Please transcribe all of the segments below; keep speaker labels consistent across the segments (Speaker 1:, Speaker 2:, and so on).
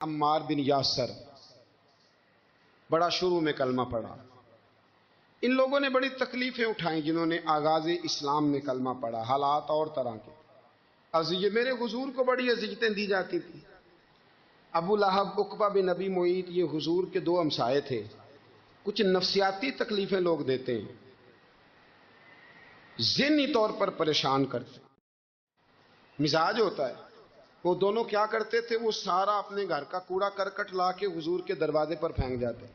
Speaker 1: عمار بن یاسر بڑا شروع میں کلمہ پڑھا. ان لوگوں نے بڑی تکلیفیں اٹھائیں جنہوں نے آغاز اسلام میں کلمہ پڑھا. حالات اور طرح کے اذیت، میرے حضور کو بڑی اذیتیں دی جاتی تھی. ابو لہب، عقبہ بن ابی معیط، یہ حضور کے دو ہمسائے تھے. کچھ نفسیاتی تکلیفیں لوگ دیتے ہیں، ذہنی طور پر پریشان کرتے ہیں. مزاج ہوتا ہے. وہ دونوں کیا کرتے تھے؟ وہ سارا اپنے گھر کا کوڑا کرکٹ لا کے حضور کے دروازے پر پھینک جاتے.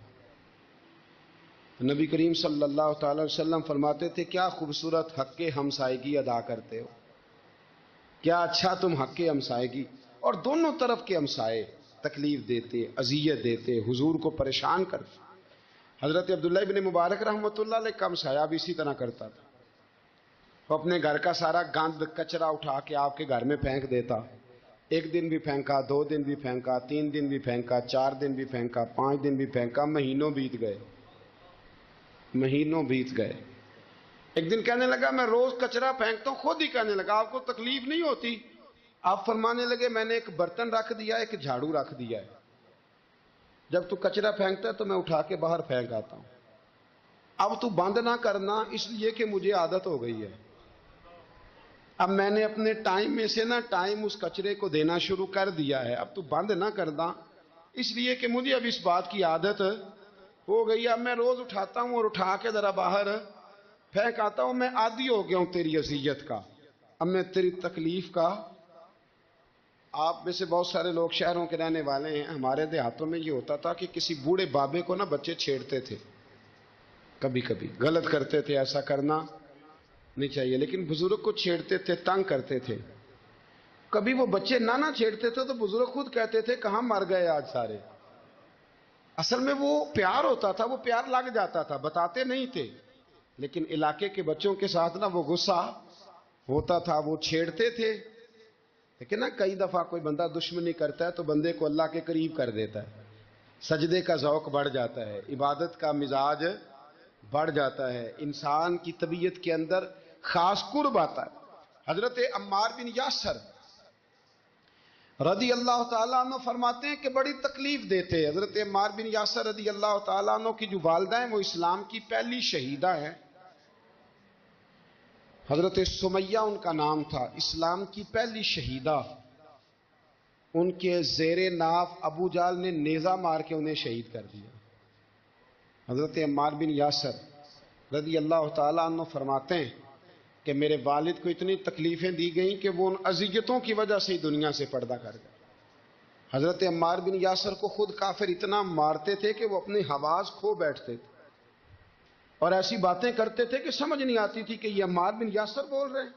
Speaker 1: نبی کریم صلی اللہ تعالی وسلم فرماتے تھے کیا خوبصورت حق ہمسائیگی ادا کرتے ہو، کیا اچھا تم حق ہمسائیگی. اور دونوں طرف کے ہمسائے تکلیف دیتے، اذیت دیتے، حضور کو پریشان کرتے. حضرت عبداللہ ابن مبارک رحمۃ اللہ علیہ کا ہمسایہ بھی اسی طرح کرتا تھا. وہ اپنے گھر کا سارا گند کچرا اٹھا کے آپ کے گھر میں پھینک دیتا. ایک دن بھی پھینکا، 2 دن بھی پھینکا، 3 دن بھی پھینکا، 4 دن بھی پھینکا، 5 دن بھی پھینکا. مہینوں بیت گئے، مہینوں بیت گئے. ایک دن کہنے لگا میں روز کچرا پھینکتا ہوں. خود ہی کہنے لگا آپ کو تکلیف نہیں ہوتی؟ آپ فرمانے لگے میں نے ایک برتن رکھ دیا، ایک جھاڑو رکھ دیا ہے. جب تو کچرا پھینکتا ہے تو میں اٹھا کے باہر پھینک آتا ہوں. اب تو بند نہ کرنا، اس لیے کہ مجھے عادت ہو گئی ہے. اب میں نے اپنے ٹائم میں سے نا ٹائم اس کچرے کو دینا شروع کر دیا ہے. اب تو بند نہ کرنا، اس لیے کہ مجھے اب اس بات کی عادت ہو گئی. اب میں روز اٹھاتا ہوں اور اٹھا کے ذرا باہر پھینک آتا ہوں. میں عادی ہو گیا ہوں تیری اذیت کا، اب میں تیری تکلیف کا. آپ میں سے بہت سارے لوگ شہروں کے رہنے والے ہیں. ہمارے دیہاتوں میں یہ ہوتا تھا کہ کسی بوڑھے بابے کو نا بچے چھیڑتے تھے، کبھی کبھی غلط کرتے تھے، ایسا کرنا نہیں چاہیے، لیکن بزرگ کو چھیڑتے تھے، تنگ کرتے تھے. کبھی وہ بچے نہ چھیڑتے تھے تو بزرگ خود کہتے تھے کہاں مر گئے آج سارے. اصل میں وہ پیار ہوتا تھا، وہ پیار لگ جاتا تھا، بتاتے نہیں تھے. لیکن علاقے کے بچوں کے ساتھ نا وہ غصہ ہوتا تھا، وہ چھیڑتے تھے. لیکن نا کئی دفعہ کوئی بندہ دشمنی کرتا ہے تو بندے کو اللہ کے قریب کر دیتا ہے. سجدے کا ذوق بڑھ جاتا ہے، عبادت کا مزاج بڑھ جاتا ہے، انسان کی طبیعت کے اندر خاص قرب آتا ہے. حضرت عمار بن یاسر رضی اللہ تعالیٰ عنہ فرماتے ہیں کہ بڑی تکلیف دیتے. حضرت عمار بن یاسر رضی اللہ تعالیٰ عنہ کی جو والدہ ہیں وہ اسلام کی پہلی شہیدہ ہیں. حضرت سمیہ ان کا نام تھا، اسلام کی پہلی شہیدہ. ان کے زیر ناف ابو جہل نے نیزہ مار کے انہیں شہید کر دیا. حضرت عمار بن یاسر رضی اللہ تعالیٰ عنہ فرماتے ہیں کہ میرے والد کو اتنی تکلیفیں دی گئیں کہ وہ ان اذیتوں کی وجہ سے دنیا سے پردہ کر گئے. حضرت عمار بن یاسر کو خود کافر اتنا مارتے تھے کہ وہ اپنے حواس کھو بیٹھتے تھے اور ایسی باتیں کرتے تھے کہ سمجھ نہیں آتی تھی کہ یہ عمار بن یاسر بول رہے ہیں.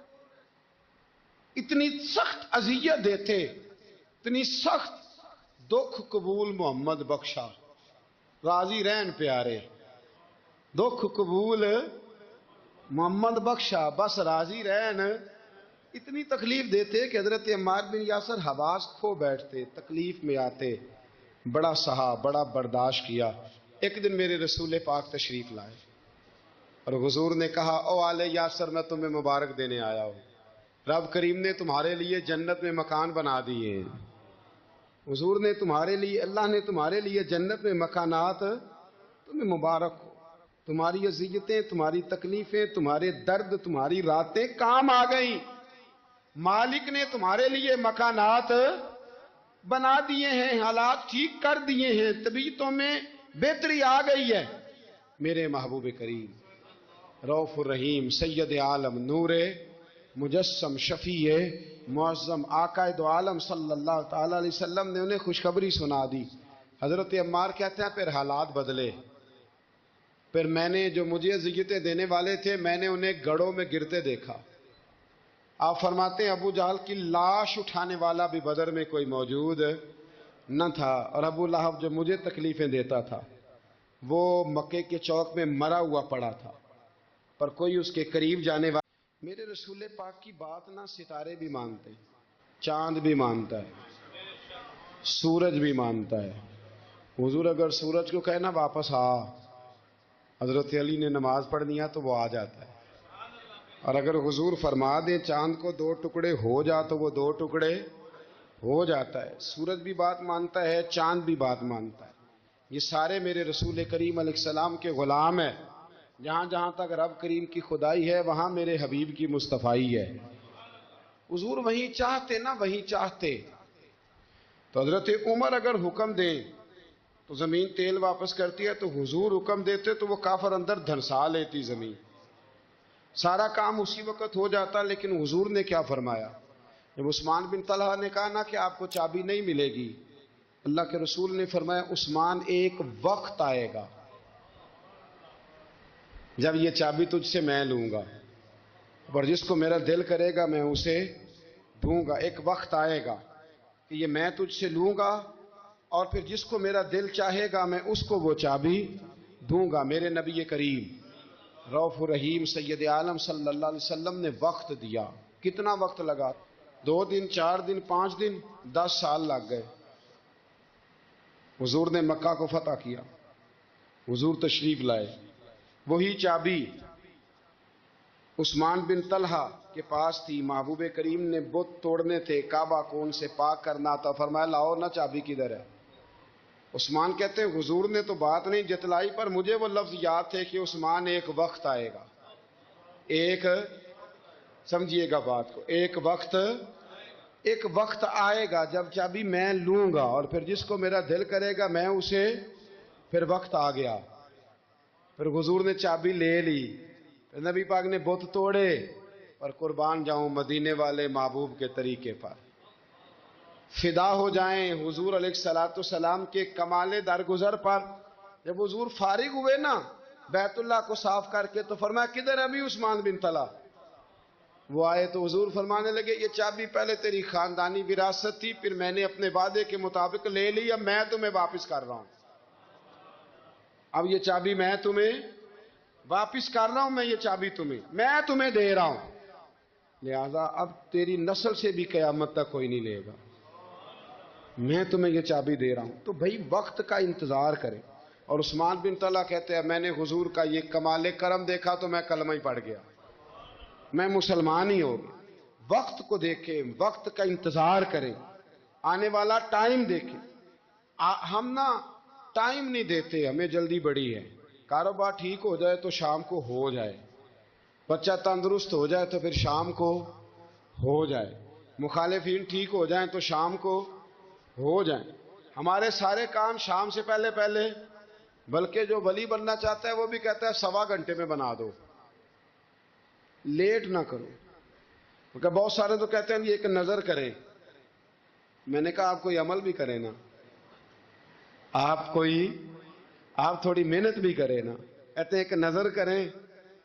Speaker 1: اتنی سخت اذیت دیتے، اتنی سخت. دکھ قبول محمد بخشا، راضی رہن پیارے. دکھ قبول محمد بخشا، بس راضی رہن. اتنی تکلیف دیتے کہ حضرت عمار بن یاسر حواس کھو بیٹھتے، تکلیف میں آتے. بڑا سہا، بڑا برداشت کیا. ایک دن میرے رسول پاک تشریف لائے اور حضور نے کہا او آل یاسر میں تمہیں مبارک دینے آیا ہوں، رب کریم نے تمہارے لیے جنت میں مکان بنا دیے ہیں. حضور نے تمہارے لیے، اللہ نے تمہارے لیے جنت میں مکانات، تمہیں مبارک ہو. تمہاری اذیتیں، تمہاری تکلیفیں، تمہارے درد، تمہاری راتیں کام آ گئیں. مالک نے تمہارے لیے مکانات بنا دیے ہیں، حالات ٹھیک کر دیے ہیں، طبیعتوں میں بہتری آ گئی ہے. میرے محبوب کریم رؤوف الرحیم سید عالم نور مجسم شفیع معظم آقا دو عالم صلی اللہ تعالی علیہ وسلم نے انہیں خوشخبری سنا دی. حضرت عمار کہتے ہیں پھر حالات بدلے. پھر میں نے جو مجھے اذیتیں دینے والے تھے میں نے انہیں گڑھوں میں گرتے دیکھا. آپ فرماتے ہیں ابو جہل کی لاش اٹھانے والا بھی بدر میں کوئی موجود نہ تھا. اور ابو لہب جو مجھے تکلیفیں دیتا تھا وہ مکے کے چوک میں مرا ہوا پڑا تھا، پر کوئی اس کے قریب جانے والا. میرے رسول پاک کی بات نہ ستارے بھی مانتے، چاند بھی مانتا ہے، سورج بھی مانتا ہے. حضور اگر سورج کو کہنا واپس آ، حضرت علی نے نماز پڑھنی ہے تو وہ آ جاتا ہے. اور اگر حضور فرما دیں چاند کو 2 ٹکڑے ہو جا تو وہ 2 ٹکڑے ہو جاتا ہے. سورج بھی بات مانتا ہے, چاند بھی بات مانتا ہے. یہ سارے میرے رسول کریم علیہ السلام کے غلام ہیں. جہاں جہاں تک رب کریم کی خدائی ہے وہاں میرے حبیب کی مصطفائی ہے. حضور وہیں چاہتے نا, وہیں چاہتے. تو حضرت عمر اگر حکم دیں تو زمین تیل واپس کرتی ہے, تو حضور حکم دیتے تو وہ کافر اندر دھنسا لیتی زمین. سارا کام اسی وقت ہو جاتا. لیکن حضور نے کیا فرمایا؟ جب عثمان بن طلحہ نے کہا نا کہ آپ کو چابی نہیں ملے گی, اللہ کے رسول نے فرمایا عثمان ایک وقت آئے گا جب یہ چابی تجھ سے میں لوں گا, اور جس کو میرا دل کرے گا میں اسے دوں گا. ایک وقت آئے گا کہ یہ میں تجھ سے لوں گا, اور پھر جس کو میرا دل چاہے گا میں اس کو وہ چابی دوں گا. میرے نبی کریم رؤوف الرحیم سید عالم صلی اللہ علیہ وسلم نے وقت دیا. کتنا وقت لگا؟ 2 دن, 4 دن, 5 دن, 10 سال لگ گئے. حضور نے مکہ کو فتح کیا, حضور تشریف لائے. وہی چابی عثمان بن طلحہ کے پاس تھی. محبوب کریم نے بت توڑنے تھے, کعبہ کون سے پاک کرنا تھا. فرمایا لاؤ نا چابی کدھر ہے. عثمان کہتے ہیں حضور نے تو بات نہیں جتلائی, پر مجھے وہ لفظ یاد تھے کہ عثمان ایک وقت آئے گا. ایک, سمجھیے گا بات کو, ایک وقت آئے گا جب چابی میں لوں گا, اور پھر جس کو میرا دل کرے گا میں اسے. پھر وقت آ گیا, پھر حضور نے چابی لے لی, پھر نبی پاک نے بت توڑے. اور قربان جاؤں مدینے والے محبوب کے طریقے پر فدا ہو جائیں حضور علیہ الصلوۃ والسلام کے کمال درگزر پر. جب حضور فارغ ہوئے نا بیت اللہ کو صاف کر کے, تو فرمایا کدھر ابھی عثمان بن طلحہ؟ وہ آئے تو حضور فرمانے لگے یہ چابی پہلے تیری خاندانی وراثت تھی, پھر میں نے اپنے وعدے کے مطابق لے لی, اب میں تمہیں واپس کر رہا ہوں. اب یہ چابی میں تمہیں واپس کر رہا ہوں, میں یہ چابی میں تمہیں دے رہا ہوں. لہذا اب تیری نسل سے بھی قیامت تک کوئی نہیں لے گا, میں تمہیں یہ چابی دے رہا ہوں. تو بھائی وقت کا انتظار کریں. اور عثمان بن طلحہ کہتے ہیں میں نے حضور کا یہ کمال کرم دیکھا تو میں کلمہ ہی پڑھ گیا, میں مسلمان ہی ہو گیا. وقت کو دیکھیں, وقت کا انتظار کریں, آنے والا ٹائم دیکھیں. ہم نا ٹائم نہیں دیتے, ہمیں جلدی بڑی ہے. کاروبار ٹھیک ہو جائے تو شام کو ہو جائے, بچہ تندرست ہو جائے تو پھر شام کو ہو جائے, مخالفین ٹھیک ہو جائیں تو شام کو ہو جائیں. ہمارے سارے کام شام سے پہلے, بلکہ جو ولی بننا چاہتا ہے وہ بھی کہتا ہے 1.25 گھنٹے میں بنا دو, لیٹ نہ کرو. کیونکہ بہت سارے تو کہتے ہیں یہ ایک نظر کریں. میں نے کہا آپ کوئی عمل بھی کریں نا, آپ تھوڑی محنت بھی کریں نا. کہتے ہیں ایک نظر کریں.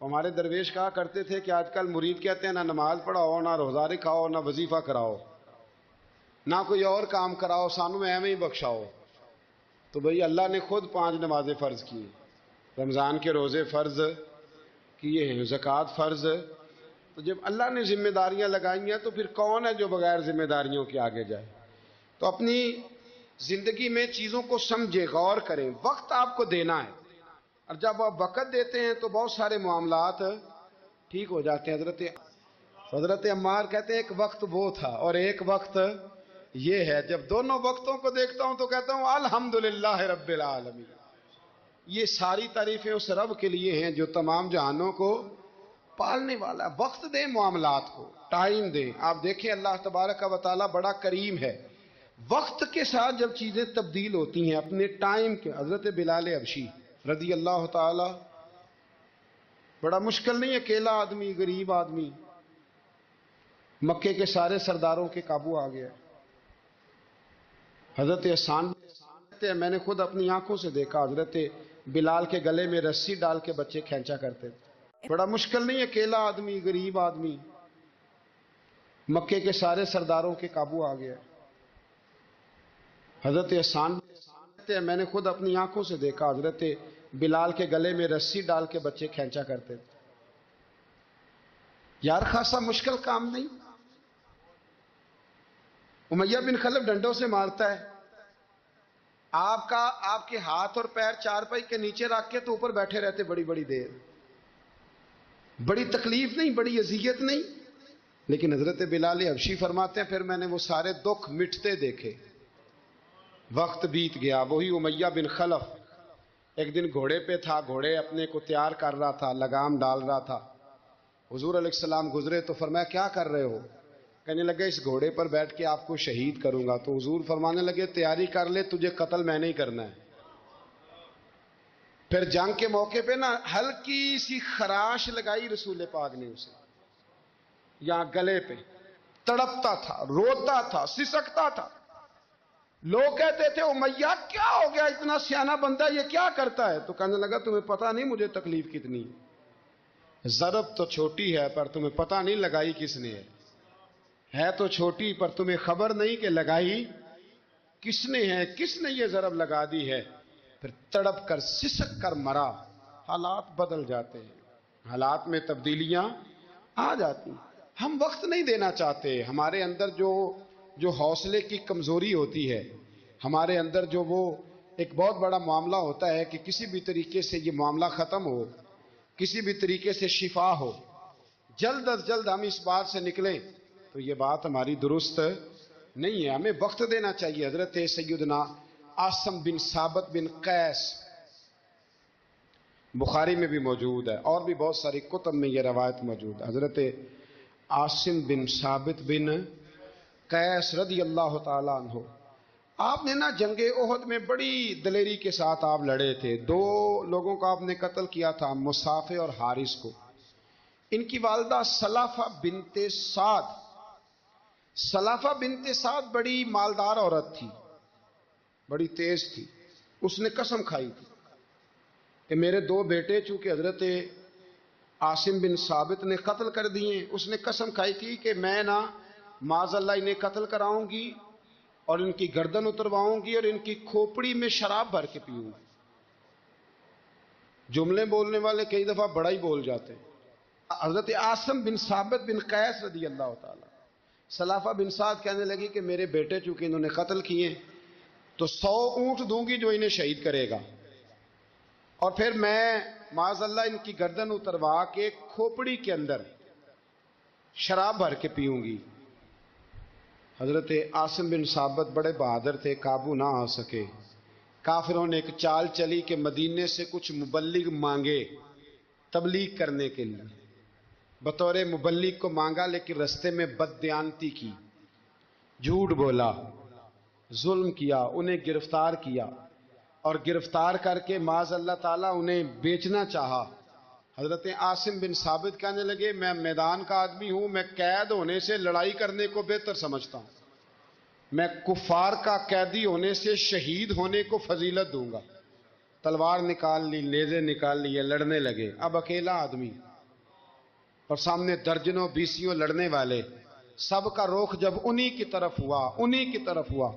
Speaker 1: ہمارے درویش کہا کرتے تھے کہ آج کل مرید کہتے ہیں نہ نماز پڑھاؤ, نہ روزہ رکھاؤ, نہ وظیفہ کراؤ, نہ کوئی اور کام کراؤ, سانو میں ایویں ہی بخشاؤ. تو بھئی اللہ نے خود 5 نمازیں فرض کی, رمضان کے روزے فرض کیے ہیں, زکوٰۃ فرض. تو جب اللہ نے ذمہ داریاں لگائی ہیں تو پھر کون ہے جو بغیر ذمہ داریوں کے آگے جائے. تو اپنی زندگی میں چیزوں کو سمجھے, غور کریں. وقت آپ کو دینا ہے, اور جب آپ وقت دیتے ہیں تو بہت سارے معاملات ٹھیک ہو جاتے ہیں. حضرت عمار کہتے ہیں ایک وقت وہ تھا اور ایک وقت یہ ہے. جب دونوں وقتوں کو دیکھتا ہوں تو کہتا ہوں الحمدللہ رب العالمین. یہ ساری تعریفیں اس رب کے لیے ہیں جو تمام جہانوں کو پالنے والا. وقت دیں, معاملات کو ٹائم دیں. آپ دیکھیں اللہ تبارک و تعالی بڑا کریم ہے. وقت کے ساتھ جب چیزیں تبدیل ہوتی ہیں اپنے ٹائم کے. حضرت بلال حبشی رضی اللہ تعالی, بڑا مشکل نہیں, اکیلا آدمی, غریب آدمی, مکے کے سارے سرداروں کے قابو آ گیا. حضرت حسان میں نے خود اپنی آنکھوں سے دیکھا, حضرت بلال کے گلے میں رسی ڈال کے بچے کھینچا کرتے تھے. بڑا مشکل نہیں, اکیلا آدمی, غریب آدمی, مکے کے سارے سرداروں کے قابو آ گیا. حضرت حسان میں نے خود اپنی آنکھوں سے دیکھا, حضرت بلال کے گلے میں رسی ڈال کے بچے کھینچا کرتے تھے. یار خاصا مشکل کام نہیں. امیہ بن خلف ڈنڈوں سے مارتا ہے, آپ کے ہاتھ اور پیر چارپائی کے نیچے رکھ کے تو اوپر بیٹھے رہتے بڑی بڑی دیر. بڑی تکلیف نہیں, بڑی اذیت نہیں. لیکن حضرت بلال حبشی فرماتے ہیں پھر میں نے وہ سارے دکھ مٹتے دیکھے، وقت بیت گیا۔ وہی امیہ بن خلف ایک دن گھوڑے پہ تھا، گھوڑے اپنے کو تیار کر رہا تھا، لگام ڈال رہا تھا، حضور علیہ السلام گزرے تو فرمایا کیا کر رہے ہو؟ کہنے لگے اس گھوڑے پر بیٹھ کے آپ کو شہید کروں گا۔ تو حضور فرمانے لگے تیاری کر لے، تجھے قتل میں نہیں کرنا ہے۔ پھر جنگ کے موقع پہ نا ہلکی سی خراش لگائی رسول پاک نے اسے یہاں گلے پہ، تڑپتا تھا، روتا تھا، سسکتا تھا۔ لوگ کہتے تھے امیہ کیا ہو گیا، اتنا سیانہ بندہ یہ کیا کرتا ہے؟ تو کہنے لگا تمہیں پتہ نہیں مجھے تکلیف کتنی ہے، ضرب تو چھوٹی ہے پر تمہیں پتہ نہیں لگائی کس نے ہے تو چھوٹی پر تمہیں خبر نہیں کہ لگائی کس نے ہے، کس نے یہ ضرب لگا دی ہے۔ پھر تڑپ کر سسک کر مرا۔ حالات بدل جاتے ہیں، حالات میں تبدیلیاں آ جاتی ہیں۔ ہم وقت نہیں دینا چاہتے، ہمارے اندر جو حوصلے کی کمزوری ہوتی ہے، ہمارے اندر جو وہ ایک بہت بڑا معاملہ ہوتا ہے کہ کسی بھی طریقے سے یہ معاملہ ختم ہو، کسی بھی طریقے سے شفا ہو، جلد از جلد ہم اس بات سے نکلیں، تو یہ بات ہماری درست نہیں ہے۔ ہمیں وقت دینا چاہیے۔ حضرت سیدنا عاصم بن ثابت بن قیس بخاری میں بھی موجود ہے، اور بھی بہت ساری کتب میں یہ روایت موجود ہے۔ حضرت عاصم بن ثابت بن قیس رضی اللہ تعالیٰ عنہ، آپ نے نا جنگ احد میں بڑی دلیری کے ساتھ آپ لڑے تھے۔ دو لوگوں کو آپ نے قتل کیا تھا، مصافح اور حارث کو۔ ان کی والدہ سلافہ بنت سعد، سلافہ بنت سعد بڑی مالدار عورت تھی، بڑی تیز تھی۔ اس نے قسم کھائی تھی کہ میرے دو بیٹے چونکہ حضرت عاصم بن ثابت نے قتل کر دیے، اس نے قسم کھائی تھی کہ میں نا معاذ اللہ انہیں قتل کراؤں گی اور ان کی گردن اترواؤں گی اور ان کی کھوپڑی میں شراب بھر کے پیوں گی۔ جملے بولنے والے کئی دفعہ بڑا ہی بول جاتے ہیں۔ حضرت عاصم بن ثابت بن قیس رضی اللہ تعالیٰ، سلافہ بن سعد کہنے لگی کہ میرے بیٹے چونکہ انہوں نے قتل کیے تو 100 اونٹ دوں گی جو انہیں شہید کرے گا، اور پھر میں معاذ اللہ ان کی گردن اتروا کے کھوپڑی کے اندر شراب بھر کے پیوں گی۔ حضرت عاصم بن ثابت بڑے بہادر تھے، قابو نہ آ سکے۔ کافروں نے ایک چال چلی کہ مدینے سے کچھ مبلغ مانگے تبلیغ کرنے کے لیے، بطور مبلغ کو مانگا، لیکن رستے میں بددیانتی کی، جھوٹ بولا، ظلم کیا، انہیں گرفتار کیا، اور گرفتار کر کے معاذ اللہ تعالیٰ انہیں بیچنا چاہا۔ حضرت عاصم بن ثابت کہنے لگے میں میدان کا آدمی ہوں، میں قید ہونے سے لڑائی کرنے کو بہتر سمجھتا ہوں، میں کفار کا قیدی ہونے سے شہید ہونے کو فضیلت دوں گا۔ تلوار نکال لی، نیزے نکال لیے، لڑنے لگے۔ اب اکیلا آدمی اور سامنے درجنوں بیسیوں لڑنے والے، سب کا رخ جب انہی کی طرف ہوا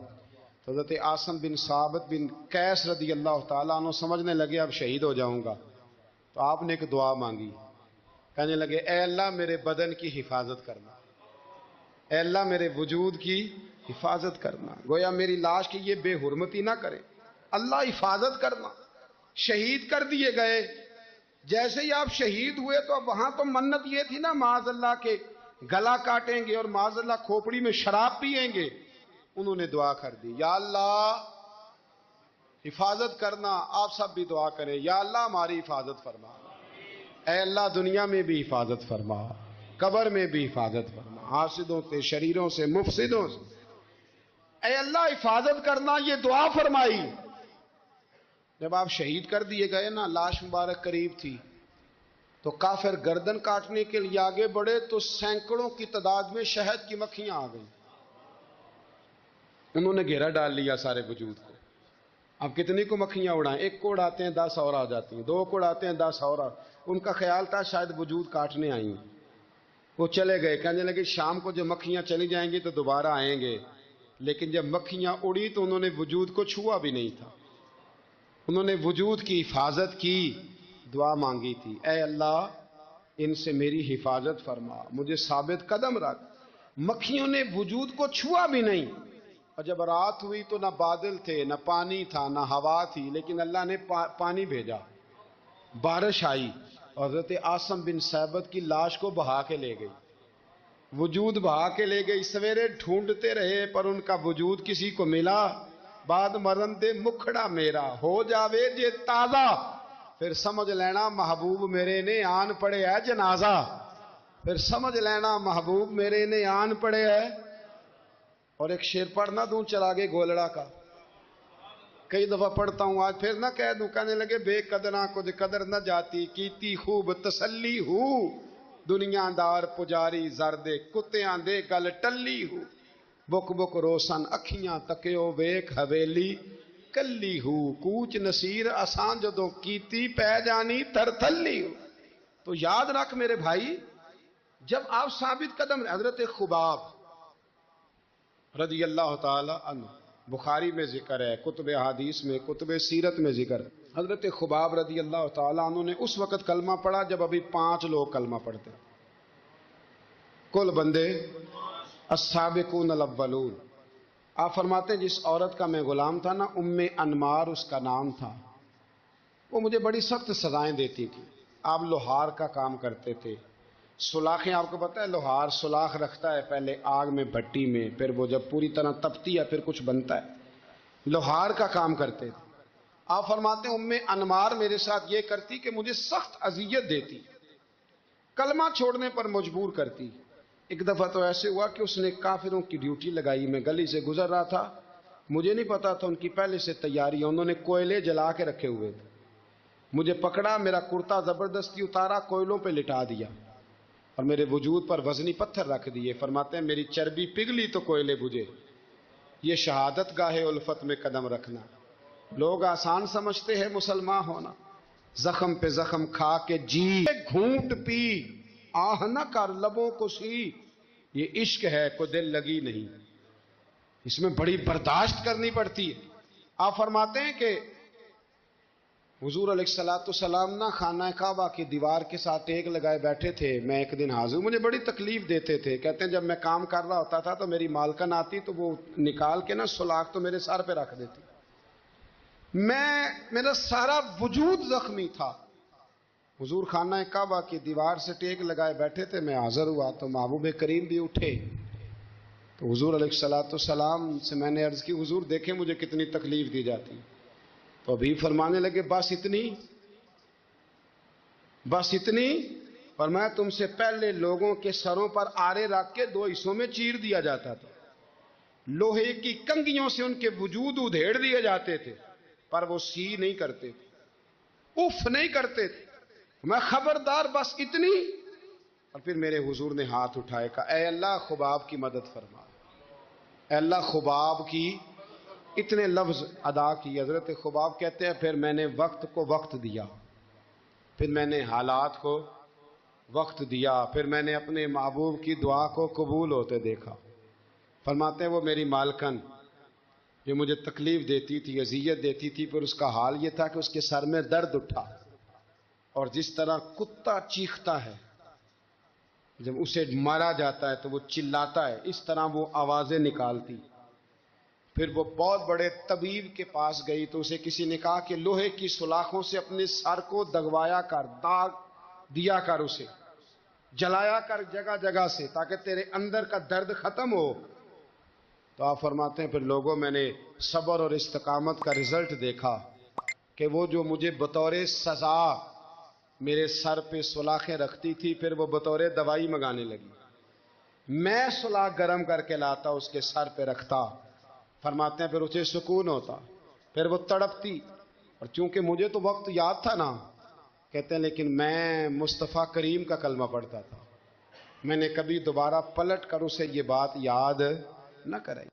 Speaker 1: تو حضرت عاصم بن ثابت بن قیس رضی اللہ تعالیٰ عنہ سمجھنے لگے اب شہید ہو جاؤں گا۔ تو آپ نے ایک دعا مانگی، کہنے لگے اے اللہ میرے بدن کی حفاظت کرنا، اے اللہ میرے وجود کی حفاظت کرنا، گویا میری لاش کی یہ بے حرمتی نہ کرے، اللہ حفاظت کرنا۔ شہید کر دیے گئے۔ جیسے ہی آپ شہید ہوئے تو اب وہاں تو منت یہ تھی نا معاذ اللہ کے گلا کاٹیں گے اور معاذ اللہ کھوپڑی میں شراب پیئیں گے۔ انہوں نے دعا کر دی، یا اللہ حفاظت کرنا۔ آپ سب بھی دعا کریں، یا اللہ ہماری حفاظت فرما، اے اللہ دنیا میں بھی حفاظت فرما، قبر میں بھی حفاظت فرما، حاسدوں سے، شریروں سے، مفسدوں سے، اے اللہ حفاظت کرنا۔ یہ دعا فرمائی۔ جب آپ شہید کر دیے گئے نا، لاش مبارک قریب تھی تو کافر گردن کاٹنے کے لیے آگے بڑھے تو سینکڑوں کی تعداد میں شہد کی مکھیاں آ گئیں۔ انہوں نے گھیرا ڈال لیا سارے وجود کو۔ اب کتنی کو مکھیاں اڑائیں؟ ایک کو اڑاتے ہیں 10 اور آ جاتی ہیں، 2 کو اڑاتے ہیں 10 اور ان کا خیال تھا شاید وجود کاٹنے آئی ہیں۔ وہ چلے گئے، کہنے لگے شام کو جب مکھیاں چلی جائیں گی تو دوبارہ آئیں گے۔ لیکن جب مکھیاں اڑی تو انہوں نے وجود کو چھوا بھی نہیں تھا، انہوں نے وجود کی حفاظت کی، دعا مانگی تھی، اے اللہ ان سے میری حفاظت فرما، مجھے ثابت قدم رکھ۔ مکھیوں نے وجود کو چھوا بھی نہیں، اور جب رات ہوئی تو نہ بادل تھے، نہ پانی تھا، نہ ہوا تھی، لیکن اللہ نے پانی بھیجا، بارش آئی، اور حضرت عاصم بن ثابت کی لاش کو بہا کے لے گئی۔ وجود بہا کے لے گئی. سویرے ڈھونڈتے رہے پر ان کا وجود کسی کو ملا. بعد مرن دے مکھڑا میرا ہو جاوے جے تازہ, پھر سمجھ لینا محبوب میرے نے آن پڑے ہے جنازہ. پھر سمجھ لینا محبوب میرے نے آن پڑے ہے. اور ایک شعر پڑھنا دوں چلا گے گولڑا کا, کئی دفعہ پڑھتا ہوں آج پھر نہ کہہ دوں. کہنے لگے بے قدراں کچھ قدر نہ جاتی, کیتی خوب تسلی ہو دنیا دار پجاری زردے کتیاں دے گل ٹلی ہو. بک بک روشن اکھیاں تکیو ویک حویلی کلی ہو. کوچ نصیر آسان جدوں کیتی پہ جانی تر تھلی ہو. تو یاد رکھ میرے بھائی, جب آپ ثابت قدم, حضرت خباب رضی اللہ تعالی عنہ, بخاری میں ذکر ہے, کتب حدیث میں, کتب سیرت میں ذکر ہے. حضرت خباب رضی اللہ تعالی عنہ نے اس وقت کلمہ پڑھا جب ابھی 5 لوگ کلمہ پڑھتے, کل بندے السابقون الاولون. آپ فرماتے ہیں جس عورت کا میں غلام تھا نا, ام انمار اس کا نام تھا, وہ مجھے بڑی سخت سزائیں دیتی تھی. آپ لوہار کا کام کرتے تھے. سلاخیں, آپ کو پتہ ہے لوہار سلاخ رکھتا ہے پہلے آگ میں بھٹی میں, پھر وہ جب پوری طرح تپتی ہے پھر کچھ بنتا ہے. لوہار کا کام کرتے تھے. آپ فرماتے ہیں ام انمار میرے ساتھ یہ کرتی کہ مجھے سخت اذیت دیتی, کلمہ چھوڑنے پر مجبور کرتی. ایک دفعہ تو ایسے ہوا کہ اس نے کافروں کی ڈیوٹی لگائی. میں گلی سے گزر رہا تھا, مجھے نہیں پتا تھا ان کی پہلے سے تیاری ہے. انہوں نے کوئلے جلا کے رکھے ہوئے تھے. مجھے پکڑا, میرا کرتا زبردستی اتارا, کوئلوں پہ لٹا دیا اور میرے وجود پر وزنی پتھر رکھ دیے. فرماتے ہیں میری چربی پگھلی تو کوئلے بجھے. یہ شہادت گاہ الفت میں قدم رکھنا. لوگ آسان سمجھتے ہیں مسلمان ہونا, زخم پہ زخم کھا کے جی گھونٹ پی آہ نہ کر لبوں کو سی. یہ عشق ہے کو دل لگی نہیں, اس میں بڑی برداشت کرنی پڑتی ہے. آپ فرماتے ہیں کہ حضور علیہ السلام نہ خانہ کعبہ کی دیوار کے ساتھ ایک لگائے بیٹھے تھے. میں ایک دن حاضر, مجھے بڑی تکلیف دیتے تھے. کہتے ہیں جب میں کام کر رہا ہوتا تھا تو میری مالکن آتی تو وہ نکال کے نا سلاخ تو میرے سر پہ رکھ دیتی. میرا سارا وجود زخمی تھا. حضور خانہ کعبہ کی دیوار سے ٹیک لگائے بیٹھے تھے, میں حاضر ہوا تو محبوب کریم بھی اٹھے. تو حضور علیہ السلام سے میں نے عرض کی حضور دیکھیں مجھے کتنی تکلیف دی جاتی. تو ابھی فرمانے لگے بس اتنی. پر میں تم سے پہلے لوگوں کے سروں پر آرے رکھ کے 2 حصوں میں چیر دیا جاتا تھا. لوہے کی کنگھیوں سے ان کے وجود ادھیڑ دیے جاتے تھے پر وہ سی نہیں کرتے تھے, اف نہیں کرتے تھے. میں خبردار بس اتنی. اور پھر میرے حضور نے ہاتھ اٹھائے, کہا اے اللہ خباب کی مدد فرما, اے اللہ خباب کی. اتنے لفظ ادا کی. حضرت خباب کہتے ہیں پھر میں نے وقت کو وقت دیا, پھر میں نے حالات کو وقت دیا, پھر میں نے اپنے محبوب کی دعا کو قبول ہوتے دیکھا. فرماتے ہیں وہ میری مالکن جو مجھے تکلیف دیتی تھی, اذیت دیتی تھی, پھر اس کا حال یہ تھا کہ اس کے سر میں درد اٹھا, اور جس طرح کتا چیختا ہے جب اسے مارا جاتا ہے تو وہ چلاتا ہے, اس طرح وہ آوازیں نکالتی. پھر وہ بہت بڑے طبیب کے پاس گئی تو اسے کسی نے کہا کہ لوہے کی سلاخوں سے اپنے سر کو دگوایا کر, داغ دیا کر, اسے جلایا کر جگہ جگہ سے تاکہ تیرے اندر کا درد ختم ہو. تو آپ فرماتے ہیں پھر لوگوں میں نے صبر اور استقامت کا رزلٹ دیکھا کہ وہ جو مجھے بطور سزا میرے سر پہ سلاخیں رکھتی تھی پھر وہ بطور دوائی منگانے لگی. میں سلاخ گرم کر کے لاتا اس کے سر پہ رکھتا. فرماتے ہیں پھر اسے سکون ہوتا, پھر وہ تڑپتی. اور چونکہ مجھے تو وقت یاد تھا نا, کہتے ہیں لیکن میں مصطفیٰ کریم کا کلمہ پڑھتا تھا, میں نے کبھی دوبارہ پلٹ کر اسے یہ بات یاد نہ کرائی.